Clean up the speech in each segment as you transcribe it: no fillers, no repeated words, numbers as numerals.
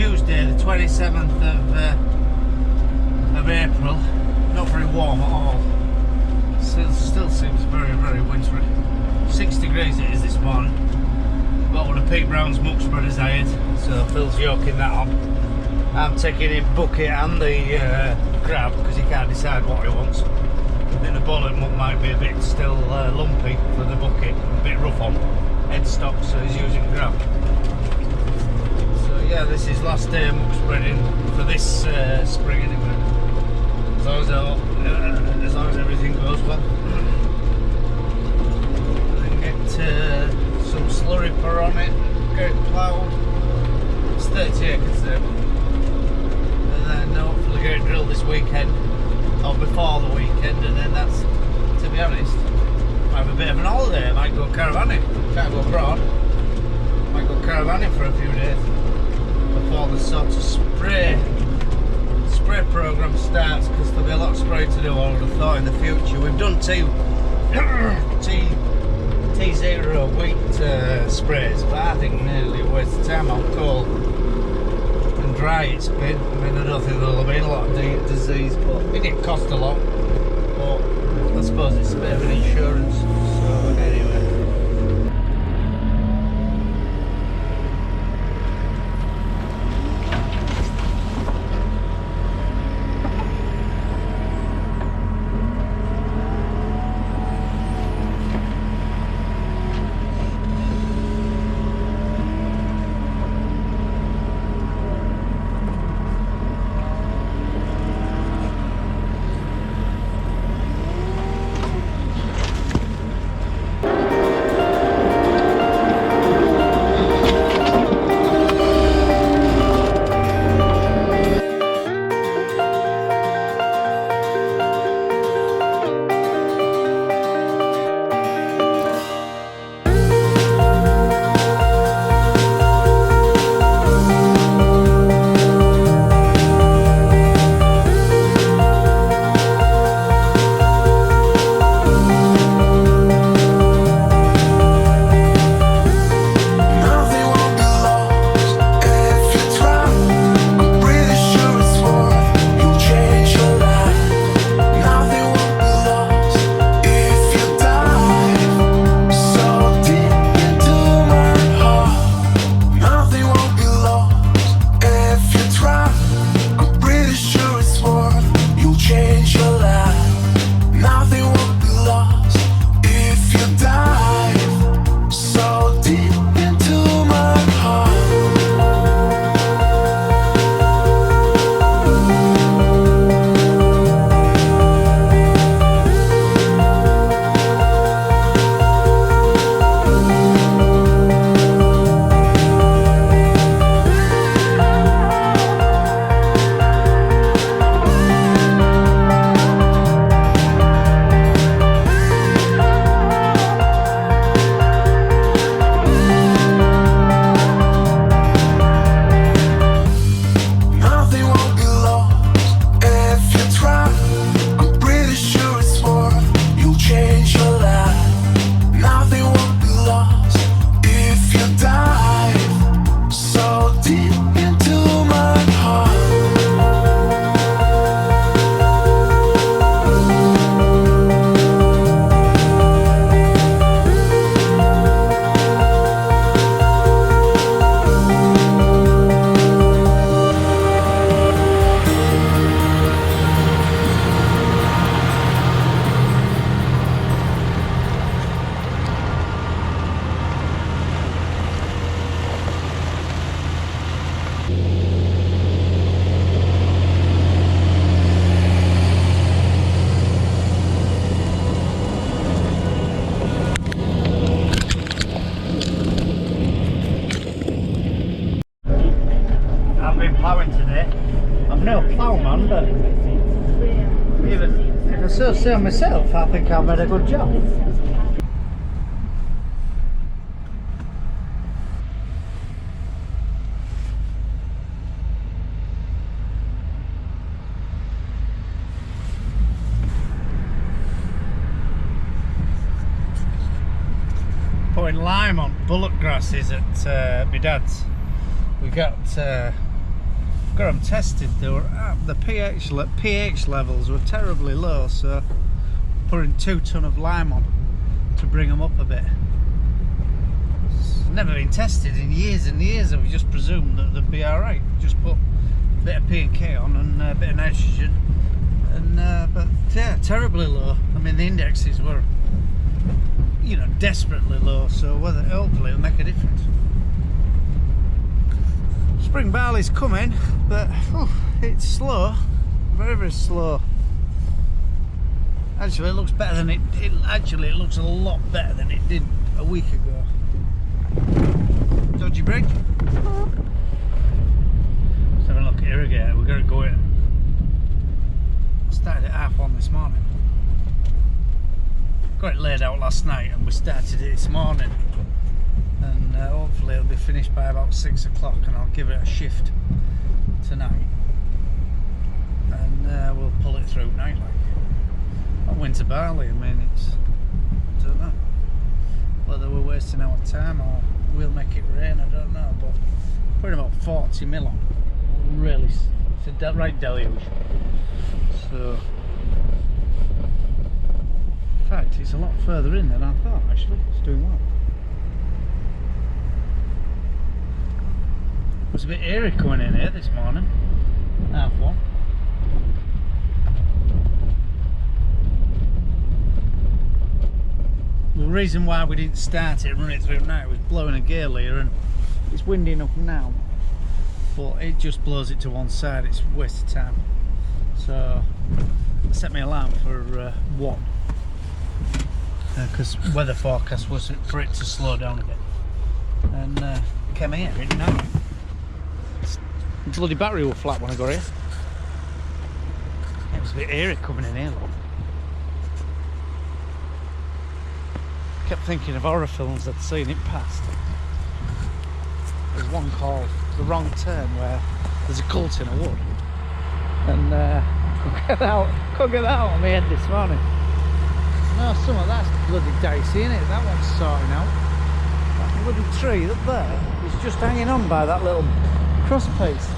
Tuesday, the 27th of April. Not very warm at all. Still seems very, very wintry. 6 degrees it is this morning. Got one of Pete Brown's muck spreaders I had, so Phil's yoking that on. I'm taking in bucket and the grab because he can't decide what he wants. I think the bullet muck might be a bit still lumpy for the bucket, a bit rough on headstock, so he's using grab. So yeah, this is last day of muck spreading for this spring anyway. As long as everything goes well. And get some slurry per on it, get it ploughed. It's 30 acres there. And then hopefully get it drilled this weekend, or before the weekend, and then that's, to be honest, might have a bit of an holiday. I might go caravanning. Can't go abroad. Might go caravanning for a few days before the sort of spray program starts, because there'll be a lot of spraying to do, I would have thought, in the future. We've done T0 wheat sprays, but I think nearly a waste of time. How cold and dry it's been. I mean, I don't think there'll have been a lot of disease, but it didn't cost a lot. But I suppose it's a bit of an insurance. So anyway. Plowing today. I'm no ploughman, but if I so say myself, I think I've made a good job. Putting lime on bullock grasses at my dad's. We got got them tested. They were the pH levels were terribly low, so putting 2 ton of lime on to bring them up a bit. It's never been tested in years and years, and we just presumed that they'd be alright. Just put a bit of P&K on and a bit of nitrogen, and but yeah, terribly low. I mean, the indexes were, you know, desperately low, so whether hopefully it'll make a difference. Spring barley's coming, but it's slow, very, very slow. Actually, it looks better than it looks a lot better than it did a week ago. Dodgy brake. Let's have a look at Irrigate. We're going to go in. I started at 1:30 this morning. Got it laid out last night and we started it this morning. And hopefully it'll be finished by about 6 o'clock, and I'll give it a shift tonight. And we'll pull it through night like. Winter barley, I mean, I don't know whether we're wasting our time or we'll make it rain, I don't know, but putting about 40 mil on, really, it's a right deluge. So, in fact, it's a lot further in than I thought, actually. It's doing well. It was a bit eerie coming in here this morning, 1:30. The reason why we didn't start it and run it through now was blowing a gale here, and it's windy enough now, but it just blows it to one side. It's a waste of time. So I set my alarm for 1 because weather forecast was for it to slow down a bit, and came here at night. The bloody battery was flat when I got here. It was a bit eerie coming in here, look. Kept thinking of horror films I'd seen it past. There's one called The Wrong Turn where there's a cult in a wood, and couldn't get that out of my head this morning. No, some of that's bloody dicey, isn't it? That one's sorting out. That bloody tree up there is just hanging on by that little cross piece.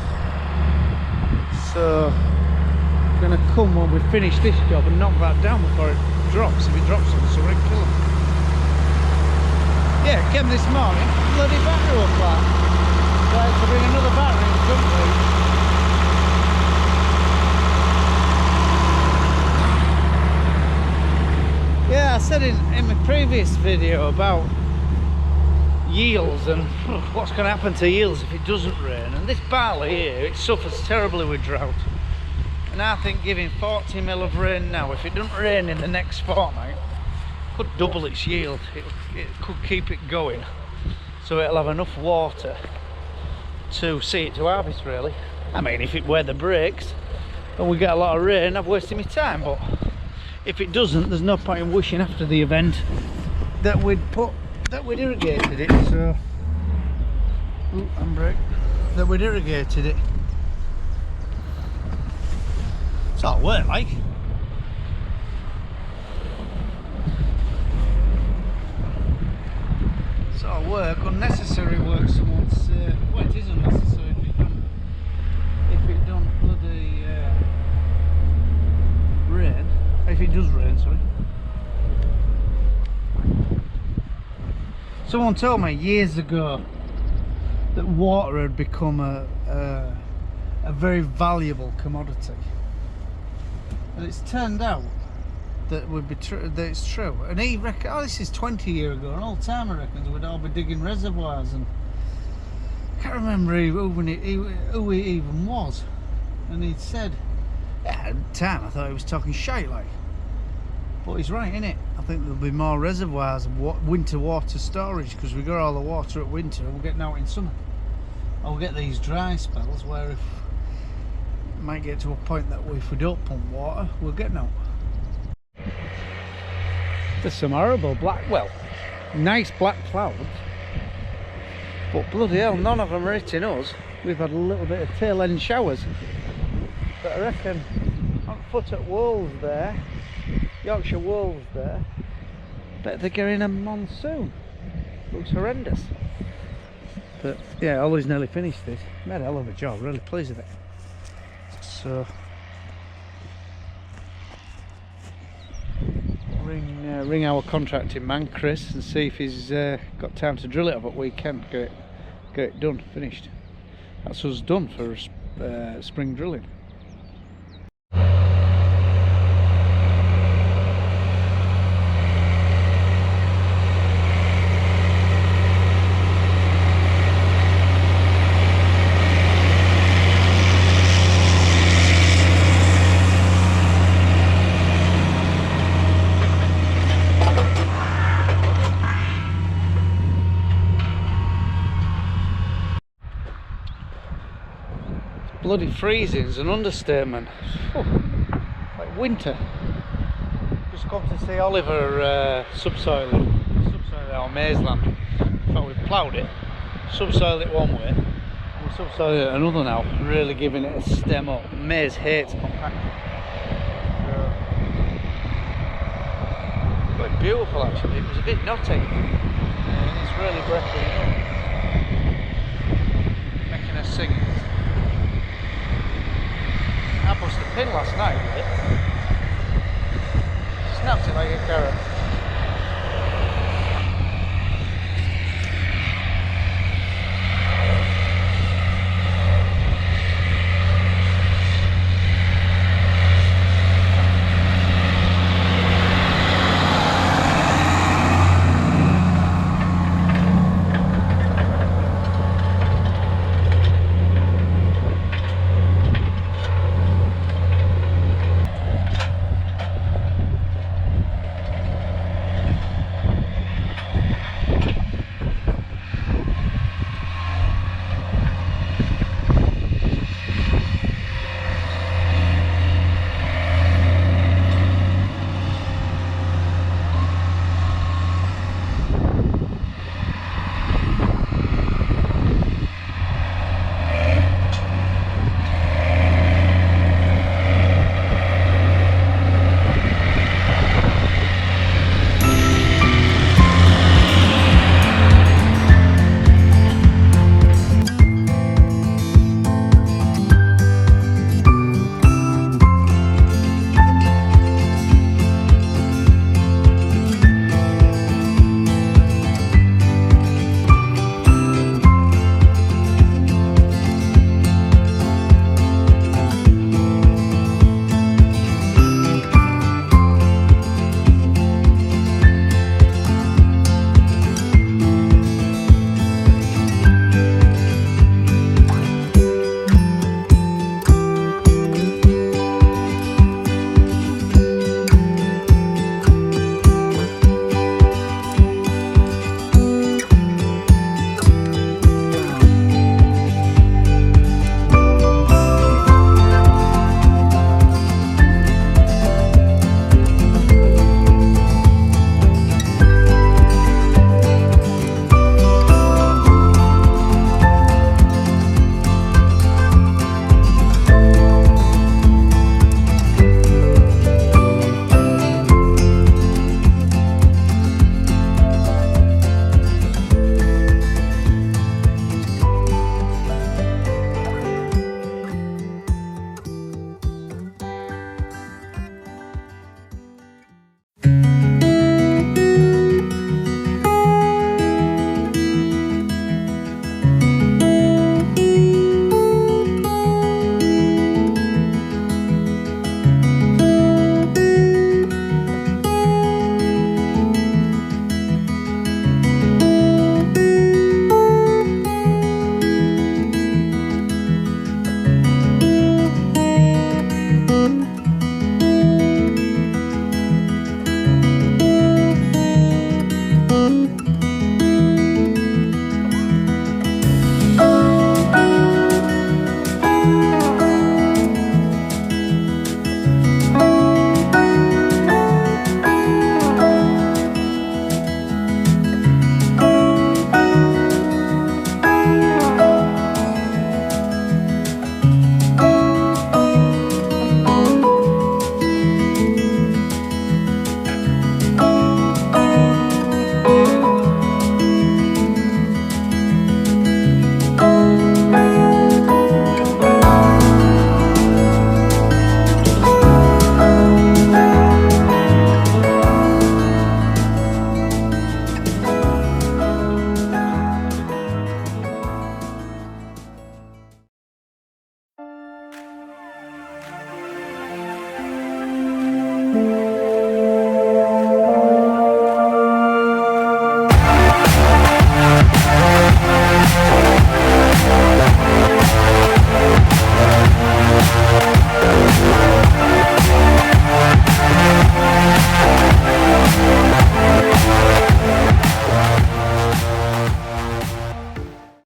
So I'm gonna come when we finish this job and knock that down before it drops. If it drops on somewhere, it'll kill them. Yeah, it came this morning, bloody battery was flat. So I had to bring another battery and jump lead. Yeah, I said in my previous video about yields and what's going to happen to yields if it doesn't rain. And this barley here, it suffers terribly with drought. And I think giving 40 mil of rain now, if it doesn't rain in the next fortnight, could double its yield. It could keep it going, so it'll have enough water to see it to harvest, really. I mean, if it weather breaks and we get a lot of rain, I've wasted my time, but if it doesn't, there's no point in wishing after the event that we'd irrigated it. So handbrake, that we'd irrigated it. It's all work, like. Sort of work, unnecessary work, someone would say. Well, it is unnecessary if it don't bloody rain. If it does rain, sorry. Someone told me years ago that water had become a very valuable commodity, and it's turned out that would be true. That it's true. And he reckons, oh, this is 20 years ago, an old timer reckons we'd all be digging reservoirs, and I can't remember who he even was. And he'd said, yeah, at the time I thought he was talking shite, like. But he's right, innit? I think there'll be more reservoirs and winter water storage, because we got all the water at winter and we're getting out in summer. Or we'll get these dry spells where if it might get to a point that if we don't pump water, we're getting out. There's some horrible nice black clouds, but bloody hell, none of them are hitting us. We've had a little bit of tail end showers, but I reckon on foot at Wolves there, Yorkshire Wolves there, bet they're getting a monsoon. Looks horrendous. But yeah, Ollie's nearly finished this. Made a hell of a job, really pleased with it. So ring our contracting man Chris and see if he's got time to drill it over at weekend. Get it done, finished. That's us done for spring drilling. Bloody freezing's an understatement. Like winter. Just come to see Oliver subsoiling our maize land. In fact, we've ploughed it, subsoiled it one way, we're subsoiling it another now, really giving it a stem up. Maize hates compaction. Quite beautiful actually, it was a bit knotty. And it's really breaking it up. Making us sing. I bust a pin last night with it.